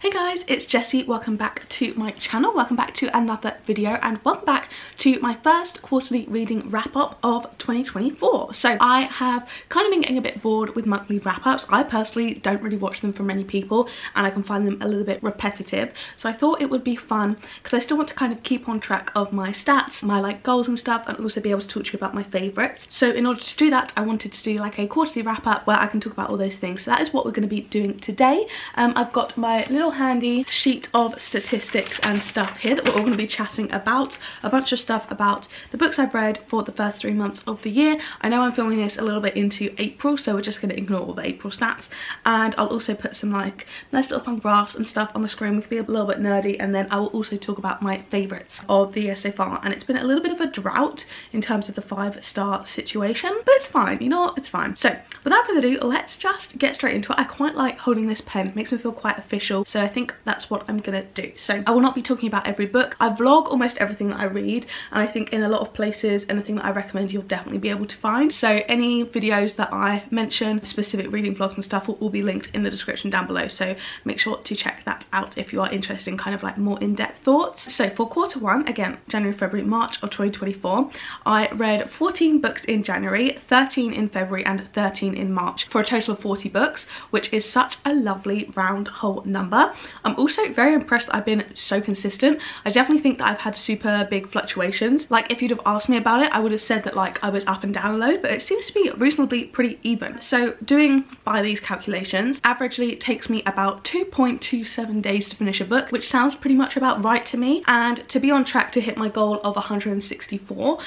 Hey guys, it's Jessie. Welcome back to my channel, welcome back to another video, and welcome back to my first quarterly reading wrap-up of 2024. So I have kind of been getting a bit bored with monthly wrap-ups. I personally don't really watch them from many people and I can find them a little bit repetitive, so I thought it would be fun because I still want to kind of keep on track of my stats, my goals and stuff, and also be able to talk to you about my favourites. So in order to do that, I wanted to do like a quarterly wrap-up where I can talk about all those things. So that is what we're going to be doing today. I've got my little handy sheet of statistics and stuff here that we're all going to be chatting about. A bunch of stuff about the books I've read for the first 3 months of the year. I know I'm filming this a little bit into April, so we're just going to ignore all the April stats, and I'll also put some like nice little fun graphs and stuff on the screen. We can be a little bit nerdy, and then I will also talk about my favourites of the year so far. And it's been a little bit of a drought in terms of the 5-star situation, but it's fine, you know what, it's fine. So without further ado, let's just get straight into it. I quite like holding this pen, it makes me feel quite official, so I think that's what I'm gonna do. So I will not be talking about every book. I vlog almost everything that I read, and I think in a lot of places anything that I recommend you'll definitely be able to find. So any videos that I mention, specific reading vlogs and stuff, will all be linked in the description down below, so make sure to check that out if you are interested in kind of like more in-depth thoughts. So for quarter one, again January, February, March of 2024, I read 14 books in January, 13 in February and 13 in March, for a total of 40 books, which is such a lovely round whole number. I'm also very impressed that I've been so consistent. I definitely think that I've had super big fluctuations. Like if you'd have asked me about it, I would have said that like I was up and down a load, but it seems to be reasonably pretty even. So doing by these calculations, averagely it takes me about 2.27 days to finish a book, which sounds pretty much about right to me. And to be on track to hit my goal of 164,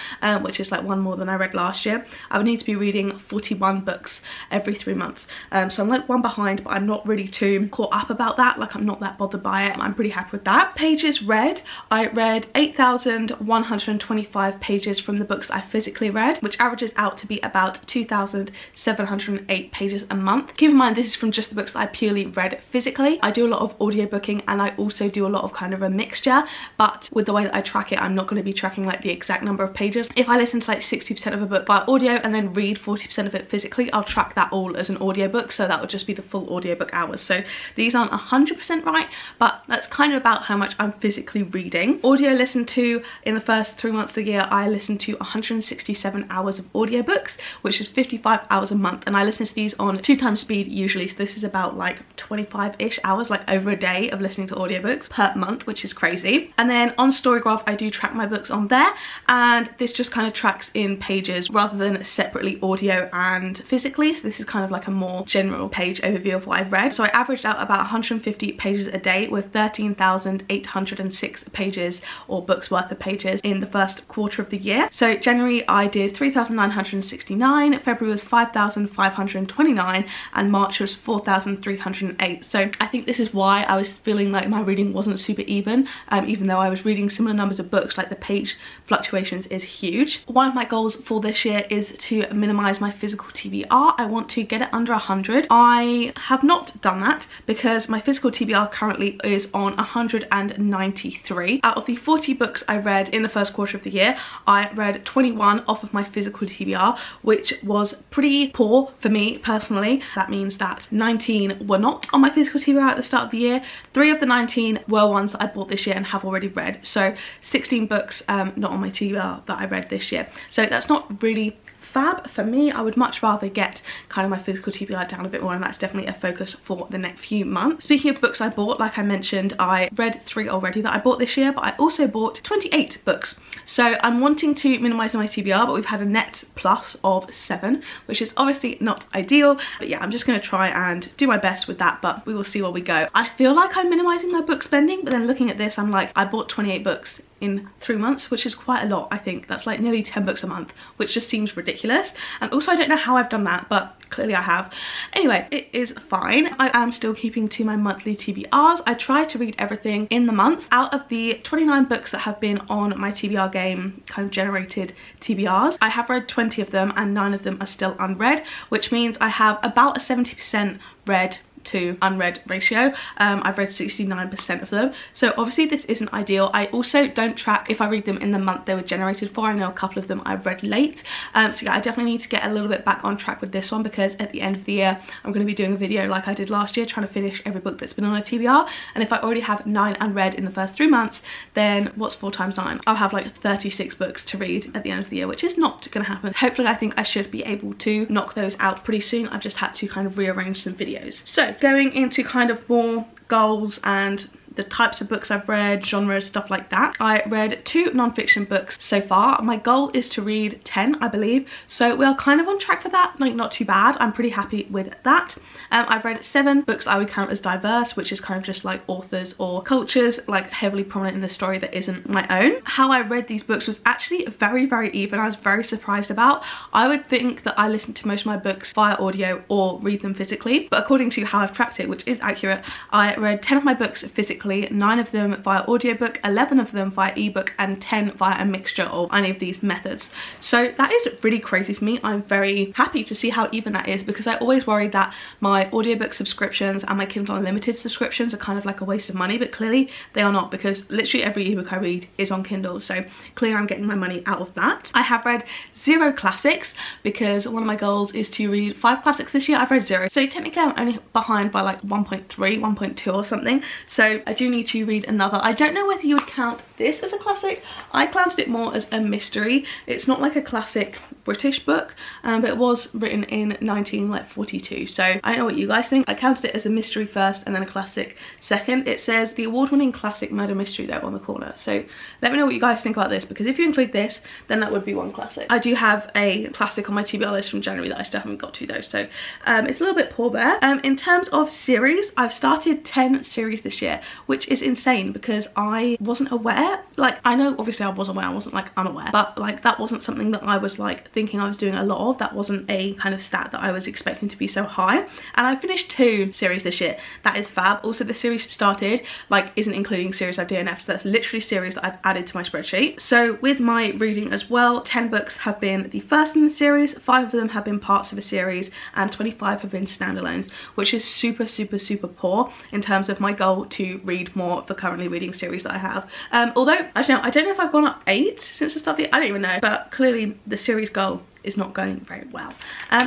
which is like one more than I read last year, I would need to be reading 41 books every 3 months. So I'm like one behind, but I'm not really too caught up about that. Like I'm not that bothered by it. I'm pretty happy with that. Pages read, I read 8,125 pages from the books that I physically read, which averages out to be about 2,708 pages a month. Keep in mind this is from just the books that I purely read physically. I do a lot of audiobooking and I also do a lot of kind of a mixture, but with the way that I track it, I'm not going to be tracking like the exact number of pages. If I listen to like 60% of a book by audio and then read 40% of it physically, I'll track that all as an audiobook, so that would just be the full audiobook hours. So these aren't 100% right, but that's kind of about how much I'm physically reading. Audio listened to in the first 3 months of the year, I listened to 167 hours of audiobooks, which is 55 hours a month, and I listen to these on 2 times speed usually, so this is about like 25-ish hours, like over a day of listening to audiobooks per month, which is crazy. And then on Storygraph, I do track my books on there, and this just kind of tracks in pages rather than separately audio and physically, so this is kind of like a more general page overview of what I've read. So I averaged out about 150 pages a day with 13,806 pages or books worth of pages in the first quarter of the year. So January I did 3,969, February was 5,529, and March was 4,308. So I think this is why I was feeling like my reading wasn't super even though I was reading similar numbers of books. Like the page fluctuations is huge. One of my goals for this year is to minimize my physical TBR. I want to get it under 100. I have not done that because my physical TBR currently is on 193. Out of the 40 books I read in the first quarter of the year, I read 21 off of my physical TBR, which was pretty poor for me personally. That means that 19 were not on my physical TBR at the start of the year. 3 of the 19 were ones that I bought this year and have already read. So 16 books not on my TBR that I read this year. So that's not really fab for me. I would much rather get kind of my physical TBR down a bit more, and that's definitely a focus for the next few months. Speaking of books I bought, like I mentioned, I read 3 already that I bought this year, but I also bought 28 books. So I'm wanting to minimize my TBR, but we've had a net plus of 7, which is obviously not ideal, but yeah, I'm just going to try and do my best with that, but we will see where we go. I feel like I'm minimizing my book spending, but then looking at this, I'm like, I bought 28 books in 3 months, which is quite a lot. I think that's like nearly 10 books a month, which just seems ridiculous. And also I don't know how I've done that, but clearly I have. Anyway, it is fine. I am still keeping to my monthly TBRs. I try to read everything in the month. Out of the 29 books that have been on my TBR game kind of generated TBRs, I have read 20 of them and 9 of them are still unread, which means I have about a 70% read to unread ratio. I've read 69% of them, so obviously this isn't ideal. I also don't track if I read them in the month they were generated for. I know a couple of them I've read late, so yeah, I definitely need to get a little bit back on track with this one, because at the end of the year I'm going to be doing a video like I did last year, trying to finish every book that's been on a TBR, and if I already have 9 unread in the first 3 months, then what's 4 times 9? I'll have like 36 books to read at the end of the year, which is not going to happen. Hopefully I think I should be able to knock those out pretty soon. I've just had to kind of rearrange some videos. So going into kind of more goals and the types of books I've read, genres, stuff like that. I read 2 non-fiction books so far. My goal is to read 10, I believe, so we are kind of on track for that. Like, not too bad. I'm pretty happy with that. I've read 7 books I would count as diverse, which is kind of just like authors or cultures like heavily prominent in the story that isn't my own. How I read these books was actually very, very even. I was very surprised about. I would think that I listen to most of my books via audio or read them physically, but according to how I've tracked it, which is accurate, I read 10 of my books physically, 9 of them via audiobook, 11 of them via ebook, and 10 via a mixture of any of these methods. So that is really crazy for me. I'm very happy to see how even that is, because I always worry that my audiobook subscriptions and my Kindle Unlimited subscriptions are kind of like a waste of money, but clearly they are not, because literally every ebook I read is on Kindle, so clearly I'm getting my money out of that. I have read 0 classics, because one of my goals is to read 5 classics this year. I've read 0, so technically I'm only behind by like 1.3, 1.2 or something, so I do need to read another. I don't know whether you would count this as a classic. I counted it more as a mystery. It's not like a classic British book, but it was written in 1942, so I don't know what you guys think. I counted it as a mystery first and then a classic second. It says the award-winning classic murder mystery there on the corner, so let me know what you guys think about this, because if you include this, then that would be one classic. I do have a classic on my TBR list from January that I still haven't got to though, so it's a little bit poor there. In terms of series, I've started 10 series this year, which is insane because I wasn't aware. Like, I know obviously I was aware, I wasn't like unaware, but like that wasn't something that I was like thinking I was doing a lot of. That wasn't a kind of stat that I was expecting to be so high, and I finished 2 series this year. That is fab. Also, the series started like isn't including series I've DNF'd, so that's literally series that I've added to my spreadsheet. So with my reading as well, 10 books have been the first in the series, 5 of them have been parts of a series, and 25 have been standalones, which is super, super, super poor in terms of my goal to read more of the currently reading series that I have. Although I don't know if I've gone up 8 since the start of the year. I don't even know, but clearly the series goal is not going very well.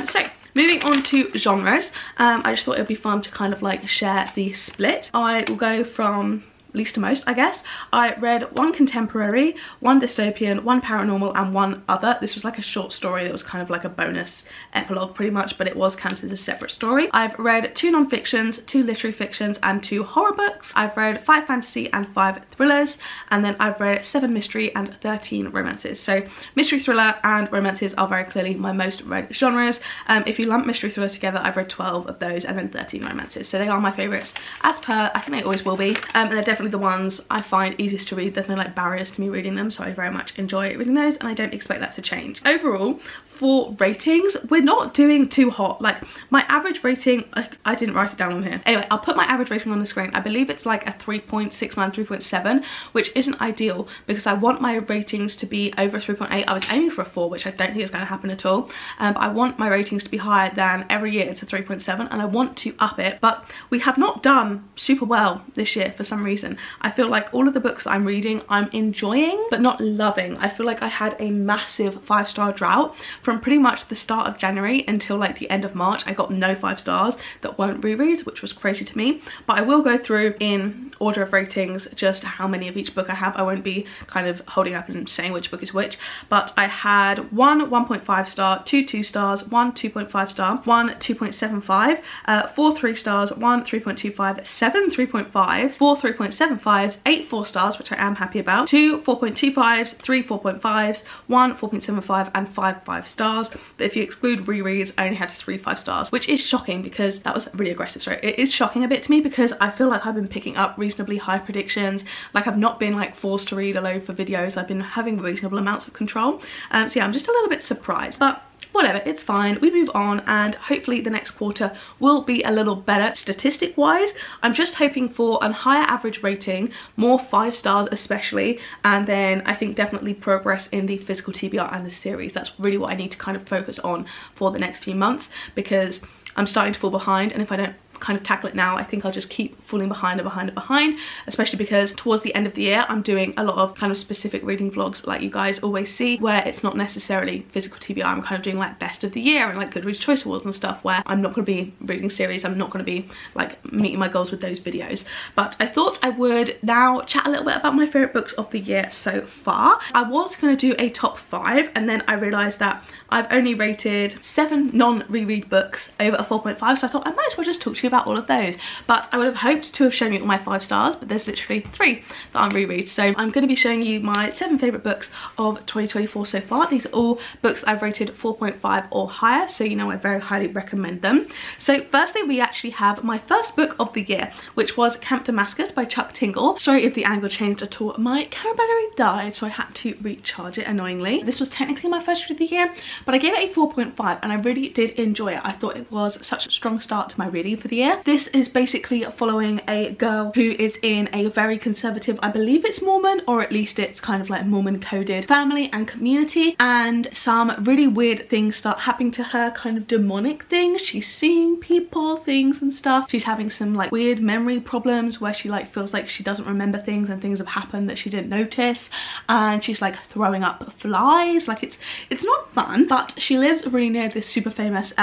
So moving on to genres, I just thought it would be fun to kind of like share the split. I will go from least to most, I guess. I read 1 contemporary, 1 dystopian, 1 paranormal, and 1 other. This was like a short story that was kind of like a bonus epilogue pretty much, but it was counted as a separate story. I've read 2 non-fictions, 2 literary fictions, and 2 horror books. I've read 5 fantasy and 5 thrillers, and then I've read 7 mystery and 13 romances. So mystery, thriller, and romances are very clearly my most read genres. If you lump mystery, thriller together, I've read 12 of those, and then 13 romances. So they are my favourites as per. I think they always will be, and they're definitely the ones I find easiest to read. There's no like barriers to me reading them, so I very much enjoy reading those, and I don't expect that to change. Overall, for ratings, we're not doing too hot. Like, my average rating, I didn't write it down on here. Anyway, I'll put my average rating on the screen. I believe it's like a 3.69, 3.7, which isn't ideal because I want my ratings to be over 3.8. I was aiming for a 4, which I don't think is going to happen at all. But I want my ratings to be higher than every year. It's a 3.7, and I want to up it, but we have not done super well this year for some reason. I feel like all of the books I'm reading I'm enjoying but not loving. I feel like I had a massive 5-star drought from pretty much the start of January until like the end of March. I got no 5 stars that weren't rereads, which was crazy to me. But I will go through in order of ratings just how many of each book I have. I won't be kind of holding up and saying which book is which, but I had 1 1.5 star, 2 2 stars, 1 2.5 star, 1 2.75, 4 3 stars, 1 3.25, 7 3.5s, 4 3.75s, 8 4 stars, which I am happy about, 2 4.25s, 3 4.5s, 1 4.75, and 5 5 stars. But if you exclude rereads, I only had 3 5 stars, which is shocking because that was really aggressive. Sorry, it is shocking a bit to me because I feel like I've been picking up reasonably high predictions. Like, I've not been like forced to read a load for videos. I've been having reasonable amounts of control. So yeah, I'm just a little bit surprised, but whatever, it's fine. We move on, and hopefully the next quarter will be a little better statistic wise. I'm just hoping for a higher average rating, more 5 stars especially, and then I think definitely progress in the physical TBR and the series. That's really what I need to kind of focus on for the next few months, because I'm starting to fall behind, and if I don't kind of tackle it now. I think I'll just keep falling behind and behind, especially because towards the end of the year I'm doing a lot of kind of specific reading vlogs like you guys always see, where it's not necessarily physical TBR. I'm kind of doing like best of the year and like Goodreads Choice Awards and stuff, where I'm not going to be reading series, I'm not going to be like meeting my goals with those videos. But I thought I would now chat a little bit about my favourite books of the year so far. I was going to do a top 5, and then I realised that I've only rated 7 non-reread books over a 4.5, so I thought I might as well just talk to you about all of those. But I would have hoped to have shown you all my 5 stars, but there's literally 3 that I'm reread. So I'm going to be showing you my 7 favourite books of 2024 so far. These are all books I've rated 4.5 or higher, so you know I very highly recommend them. So firstly, we actually have my first book of the year, which was Camp Damascus by Chuck Tingle. Sorry if the angle changed at all. My camera battery died, so I had to recharge it annoyingly. This was technically my first read of the year, but I gave it a 4.5 and I really did enjoy it. I thought it was such a strong start to my reading for the year. This is basically following a girl who is in a very conservative, I believe it's Mormon, or at least it's kind of like Mormon coded family and community, and some really weird things start happening to her, kind of demonic things. She's seeing people, things and stuff. She's having some like weird memory problems where she like feels like she doesn't remember things and things have happened that she didn't notice, and she's like throwing up flies. Like it's not fun, but she lives really near this super famous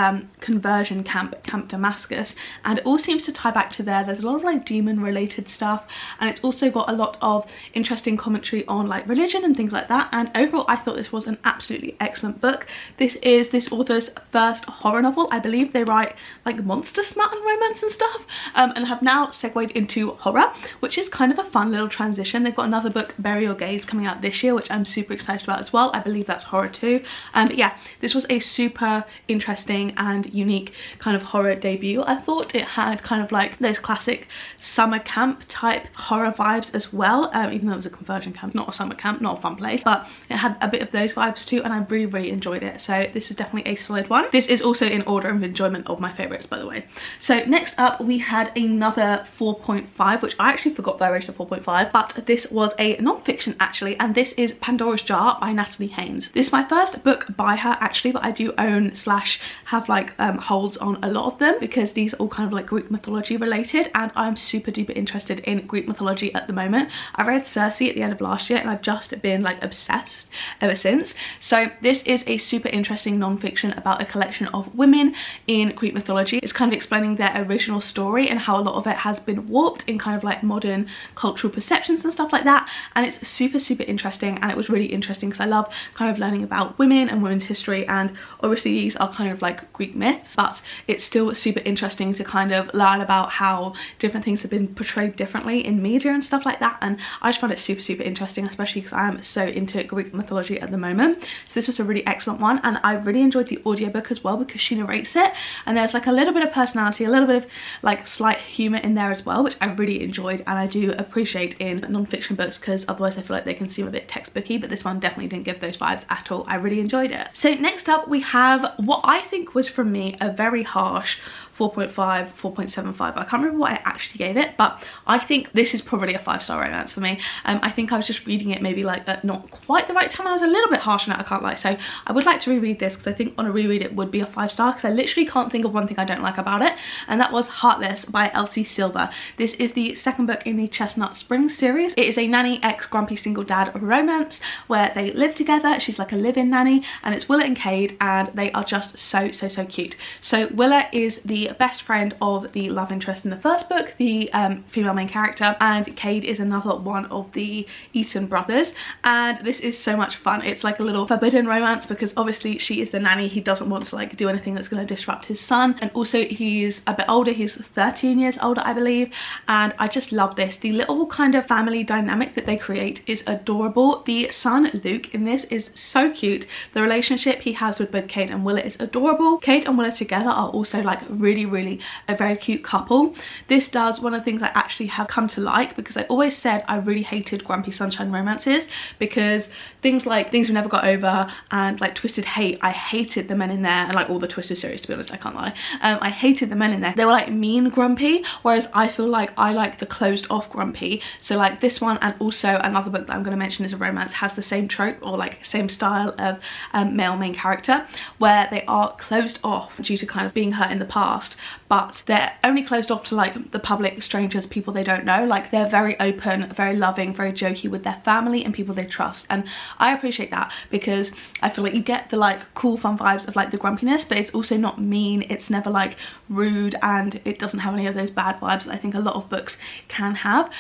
conversion camp, Camp Damascus, and it all seems to tie back to there. There's a lot of like demon related stuff, and it's also got a lot of interesting commentary on like religion and things like that. And overall I thought this was an absolutely excellent book. This is this author's first horror novel. I believe they write like monster smut and romance and stuff, and have now segued into horror, which is kind of a fun little transition. They've got another book, Bury Your Gaze, coming out this year, which I'm super excited about as well. I believe that's horror too. But yeah, this was a super interesting and unique kind of horror debut. I thought it had kind of like those classic summer camp type horror vibes as well, even though it was a conversion camp, not a summer camp, not a fun place, but it had a bit of those vibes too, and I really enjoyed it. So this is definitely a solid one. This is also in order of enjoyment of my favourites, by the way. So next up we had another 4.5, which I actually forgot that I rated a 4.5, but this was a non-fiction actually, and this is Pandora's Jar by Natalie Haynes. This is my first book by her actually, but I do own slash have like holds on a lot of them, because these are all kind of like Greek mythology related, and I'm super duper interested in Greek mythology at the moment. I read Circe at the end of last year and I've just been like obsessed ever since. So this is a super interesting non-fiction about a collection of women in Greek mythology. It's kind of explaining their original story and how a lot of it has been warped in kind of like modern cultural perceptions and stuff like that, and it's super interesting. And it was really interesting because I love kind of learning about women and women's history, and obviously these are kind of like Greek myths, but it's still super interesting to kind of learn about how different things have been portrayed differently in media and stuff like that. And I just found it super interesting, especially because I am so into Greek mythology at the moment. So this was a really excellent one, and I really enjoyed the audiobook as well because she narrates it, and there's like a little bit of personality, a little bit of like slight humour in there as well, which I really enjoyed and I do appreciate in non-fiction books, because otherwise I feel like they can seem a bit textbooky, but this one definitely didn't give those vibes at all. I really enjoyed it. So next up we have what I think was from me a very harsh 4.5, 4.75. I can't remember what I actually gave it, but I think this is probably a 5-star romance for me. I think I was just reading it maybe like at not quite the right time. I was a little bit harsh on it, I can't lie. So I would like to reread this, because I think on a reread it would be a 5-star, because I literally can't think of one thing I don't like about it, and that was Heartless by Elsie Silver. This is the second book in the Chestnut Springs series. It is a nanny ex-grumpy single dad romance where they live together. She's like a live-in nanny, and it's Willa and Cade, and they are just so cute. So Willa is the best friend of the love interest in the first book, the female main character, and Cade is another one of the Eaton brothers, and this is so much fun. It's like a little forbidden romance, because obviously she is the nanny. He doesn't want to like do anything that's going to disrupt his son, and also he's a bit older. He's 13 years older, I believe, and I just love this. The little kind of family dynamic that they create is adorable. The son Luke in this is so cute. The relationship he has with both Cade and Willa is adorable. Cade and Willa together are also like really a very cute couple. This does one of the things I actually have come to like, because I always said I really hated grumpy sunshine romances, because things like Things We Never Got Over and like Twisted Hate, I hated the men in there, and like all the Twisted series, to be honest, I can't lie. I hated the men in there. They were like mean grumpy, whereas I feel like I like the closed off grumpy. So like this one, and also another book that I'm going to mention is a romance, has the same trope or like same style of male main character, where they are closed off due to kind of being hurt in the past, trust, but they're only closed off to like the public, strangers, people they don't know. Like they're very open, very loving, very jokey with their family and people they trust, and I appreciate that because I feel like you get the like cool fun vibes of like the grumpiness, but it's also not mean, it's never like rude, and it doesn't have any of those bad vibes that I think a lot of books can have.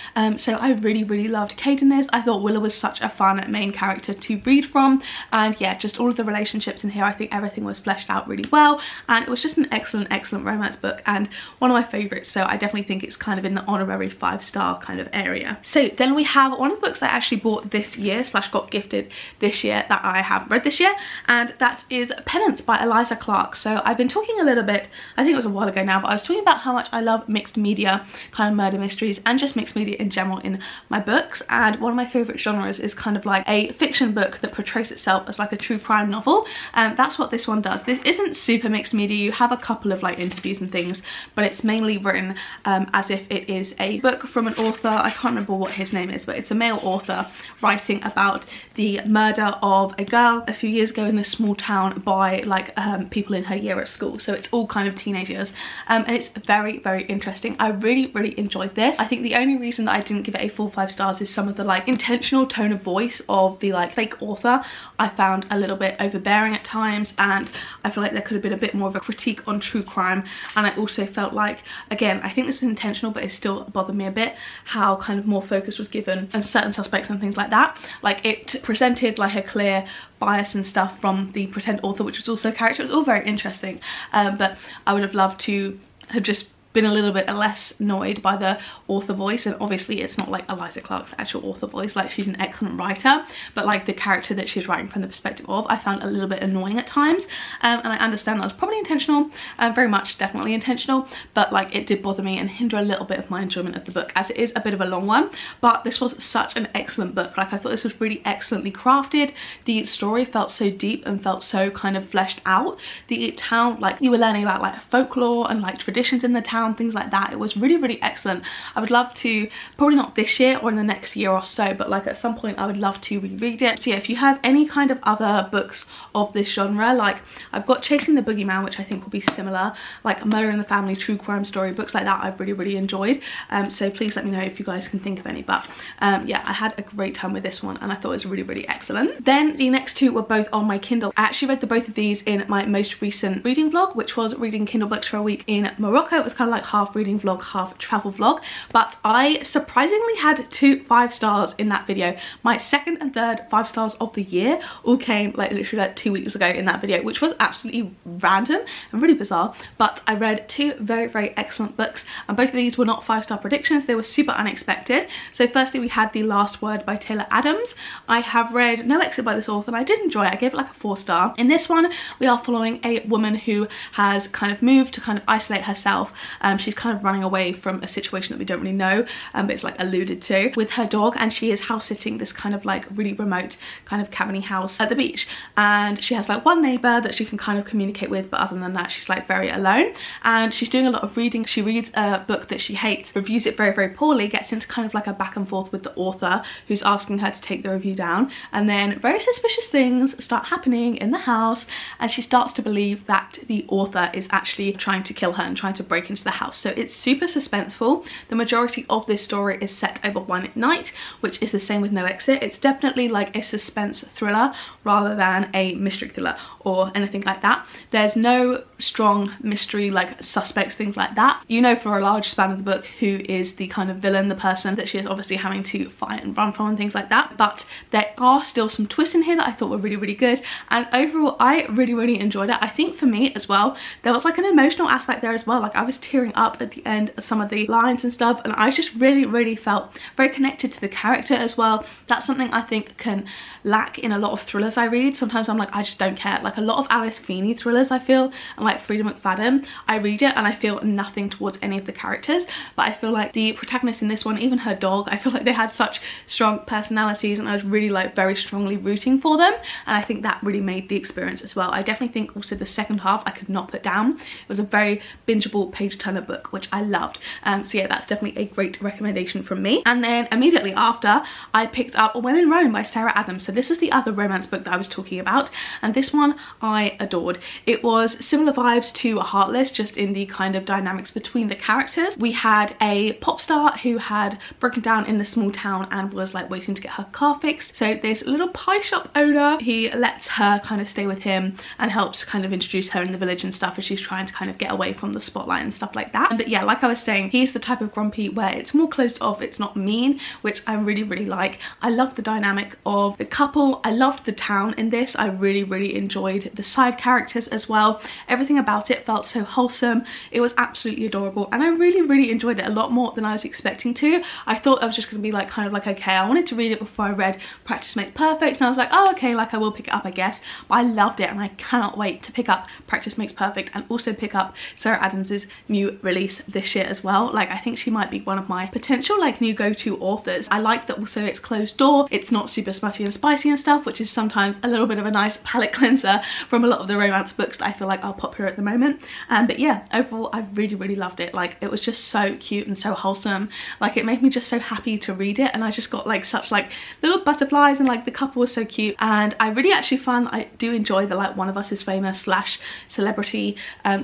So I really loved Kate in this. I thought Willow was such a fun main character to read from, and yeah, just all of the relationships in here, I think everything was fleshed out really well, and it was just an excellent romance book and one of my favourites, so I definitely think it's kind of in the honorary 5-star kind of area. So then we have one of the books that I actually bought this year / got gifted this year that I have read this year, and that is Penance by Eliza Clark. So I've been talking a little bit, I think it was a while ago now, but I was talking about how much I love mixed media, kind of murder mysteries and just mixed media in general in my books, and one of my favourite genres is kind of like a fiction book that portrays itself as like a true crime novel, and that's what this one does. This isn't super mixed media, you have a couple of like interviews and things, but it's mainly written as if it is a book from an author, I can't remember what his name is, but it's a male author writing about the murder of a girl a few years ago in this small town by like people in her year at school. So it's all kind of teenagers, and it's very interesting. I really enjoyed this. I think the only reason that I didn't give it a full 5 stars is some of the like intentional tone of voice of the like fake author I found a little bit overbearing at times, and I feel like there could have been a bit more of a critique on true crime. And I also felt like, again, I think this is intentional, but it still bothered me a bit how kind of more focus was given on certain suspects and things like that. Like it presented like a clear bias and stuff from the pretend author, which was also a character. It was all very interesting, but I would have loved to have just been a little bit less annoyed by the author voice. And obviously it's not like Eliza Clark's actual author voice, like she's an excellent writer, but like the character that she's writing from the perspective of, I found a little bit annoying at times, and I understand that was probably intentional, very much definitely intentional, but like it did bother me and hinder a little bit of my enjoyment of the book, as it is a bit of a long one. But this was such an excellent book. Like I thought this was really excellently crafted. The story felt so deep and felt so kind of fleshed out. The town, like you were learning about like folklore and like traditions in the town, things like that. It was really excellent. I would love to, probably not this year or in the next year or so, but like at some point I would love to reread it. So yeah, if you have any kind of other books of this genre, like I've got Chasing the Boogeyman, which I think will be similar, like Murder in the Family, true crime story, books like that I've really enjoyed. So please let me know if you guys can think of any. But yeah, I had a great time with this one and I thought it was really excellent. Then the next two were both on my Kindle. I actually read the both of these in my most recent reading vlog, which was reading Kindle books for a week in Morocco. It was kind of like half reading vlog, half travel vlog, but I surprisingly had 2 5 stars in that video. My second and third 5 stars of the year all came like literally like 2 weeks ago in that video, which was absolutely random and really bizarre. But I read 2 very excellent books, and both of these were not 5-star predictions, they were super unexpected. So firstly we had The Last Word by Taylor Adams. I have read No Exit by this author and I did enjoy it. I gave it like a 4-star. In this one we are following a woman who has kind of moved to kind of isolate herself. She's kind of running away from a situation that we don't really know, but it's like alluded to, with her dog, and she is house sitting this kind of like really remote kind of cabiny house at the beach, and she has like one neighbour that she can kind of communicate with, but other than that she's like very alone. And she's doing a lot of reading. She reads a book that she hates, reviews it very poorly, gets into kind of like a back and forth with the author who's asking her to take the review down, and then very suspicious things start happening in the house, and she starts to believe that the author is actually trying to kill her and trying to break into the house. So it's super suspenseful. The majority of this story is set over one night, which is the same with No Exit. It's definitely like a suspense thriller rather than a mystery thriller or anything like that. There's no strong mystery like suspects, things like that. You know for a large span of the book who is the kind of villain, the person that she is obviously having to fight and run from and things like that. But there are still some twists in here that I thought were really good, and overall I really enjoyed it. I think for me as well, there was like an emotional aspect there as well. Like I was tearing up at the end of some of the lines and stuff, and I just really felt very connected to the character as well. That's something I think can lack in a lot of thrillers I read. Sometimes I'm like, I just don't care. Like a lot of Alice Feeney thrillers I feel, and like Freida McFadden, I read it and I feel nothing towards any of the characters, but I feel like the protagonist in this one, even her dog, I feel like they had such strong personalities and I was really like very strongly rooting for them, and I think that really made the experience as well. I definitely think also the second half I could not put down. It was a very bingeable page turner book, which I loved. So yeah, that's definitely a great recommendation from me. And then immediately after, I picked up When in Rome by Sarah Adams. So this was the other romance book that I was talking about, and this one I adored. It was similar vibes to Heartless, just in the kind of dynamics between the characters. We had a pop star who had broken down in the small town and was like waiting to get her car fixed. So this little pie shop owner, he lets her kind of stay with him and helps kind of introduce her in the village and stuff as she's trying to kind of get away from the spotlight and stuff like that. But yeah, like I was saying, he's the type of grumpy where it's more closed off, it's not mean, which I really like. I love the dynamic of the couple. I loved the town in this. I really enjoyed the side characters as well. Everything about it felt so wholesome. It was absolutely adorable, and I really enjoyed it a lot more than I was expecting to. I thought I was just gonna be like kind of like, okay, I wanted to read it before I read Practice Makes Perfect, and I was like, oh okay, like I will pick it up I guess. But I loved it, and I cannot wait to pick up Practice Makes Perfect and also pick up Sarah Adams's new release this year as well. Like I think she might be one of my potential like new go-to authors. I like that also it's closed door, it's not super smutty and spicy and stuff, which is sometimes a little bit of a nice palate cleanser from a lot of the romance books that I feel like are popular at the moment. But yeah, overall I really loved it. Like it was just so cute and so wholesome. Like it made me just so happy to read it, and I just got like such like little butterflies, and like the couple was so cute. And I really actually find I do enjoy the like one of us is famous slash celebrity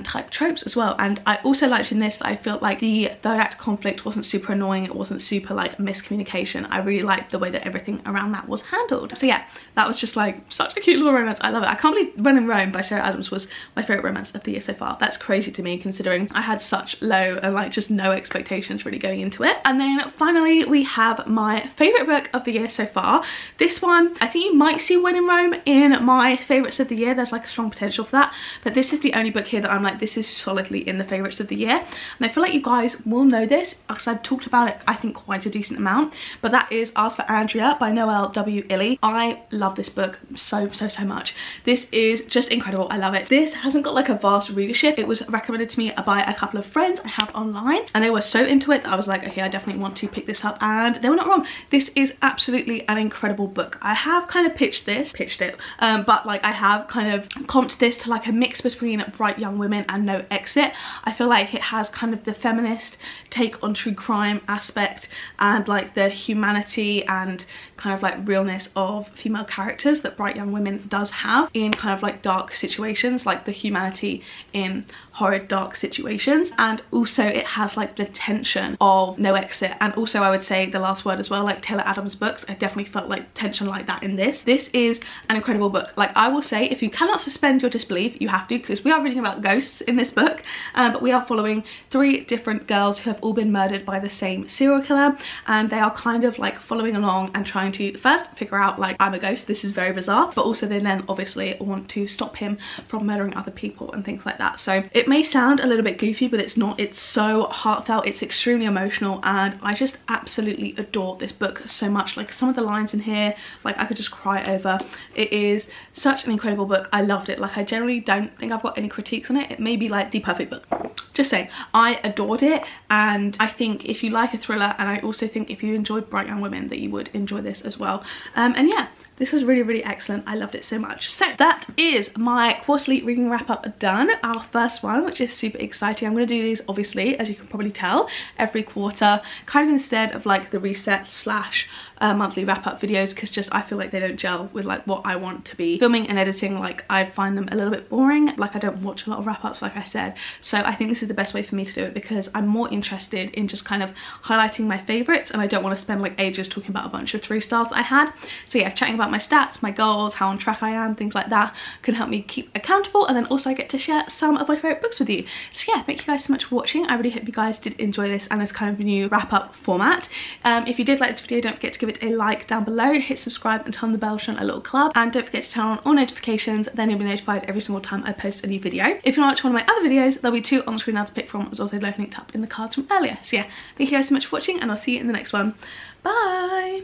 type tropes as well. And I also liked in this that I felt like the third act conflict wasn't super annoying, it wasn't super like miscommunication. I really liked the way that everything around that was handled. So yeah, that was just like such a cute little romance. I love it. I can't believe When in Rome by Sarah Adams was my favourite romance of the year so far. That's crazy to me considering I had such low and like just no expectations really going into it. And then finally we have my favourite book of the year so far. This one, I think you might see When in Rome in my favourites of the year. There's like a strong potential for that, but this is the only book here that I'm like, this is solidly in the favourites of the year. And I feel like you guys will know this because I've talked about it I think quite a decent amount, but that is Ask for Andrea by Noelle W. Illey. I love this book so much. This is just incredible. I love it. This hasn't got like a vast readership. It was recommended to me by a couple of friends I have online, and they were so into it that I was like, okay, I definitely want to pick this up, and they were not wrong. This is absolutely an incredible book. I have kind of pitched it, but like I have kind of comped this to like a mix between Bright Young Women and No Exit. I feel like it has kind of the feminist take on true crime aspect and like the humanity and kind of like realness of female characters that Bright Young Women does have in kind of like dark situations, like the humanity in horrid dark situations. And also it has like the tension of No Exit, and also I would say The Last Word as well, like Taylor Adams books. I definitely felt like tension like that in this. This is an incredible book. Like I will say, if you cannot suspend your disbelief, you have to, because we are reading about ghosts in this book, but we are following 3 different girls who have all been murdered by the same serial killer, and they are kind of like following along and trying to first figure out like, I'm a ghost, this is very bizarre, but also they then obviously want to stop him from murdering other people and things like that. So it may sound a little bit goofy, but it's not. It's so heartfelt, it's extremely emotional, and I just absolutely adore this book so much. Like some of the lines in here, like I could just cry over. It is such an incredible book. I loved it. Like I generally don't think I've got any critiques on it. It may be like the perfect book. Just saying, I adored it, and I think if you like a thriller, and I also think if you enjoyed Bright Young Women, that you would enjoy this as well. And yeah, this was really excellent. I loved it so much. So that is my quarterly reading wrap up done. Our first one, which is super exciting. I'm going to do these obviously, as you can probably tell, every quarter, kind of instead of like the reset slash monthly wrap up videos, because just I feel like they don't gel with like what I want to be filming and editing. Like I find them a little bit boring. Like I don't watch a lot of wrap ups, like I said. So I think this is the best way for me to do it, because I'm more interested in just kind of highlighting my favorites, and I don't want to spend like ages talking about a bunch of 3-stars that I had. So yeah, chatting about my stats, my goals, how on track I am, things like that can help me keep accountable, and then also I get to share some of my favorite books with you. So yeah, thank you guys so much for watching. I really hope you guys did enjoy this and this kind of new wrap up format. If you did like this video, don't forget to give it a like down below, hit subscribe and turn on the bell to join a little club, and don't forget to turn on all notifications, then you'll be notified every single time I post a new video. If you want to watch one of my other videos, there'll be 2 on the screen now to pick from, as well as linked up in the cards from earlier. So yeah, thank you guys so much for watching, and I'll see you in the next one. Bye!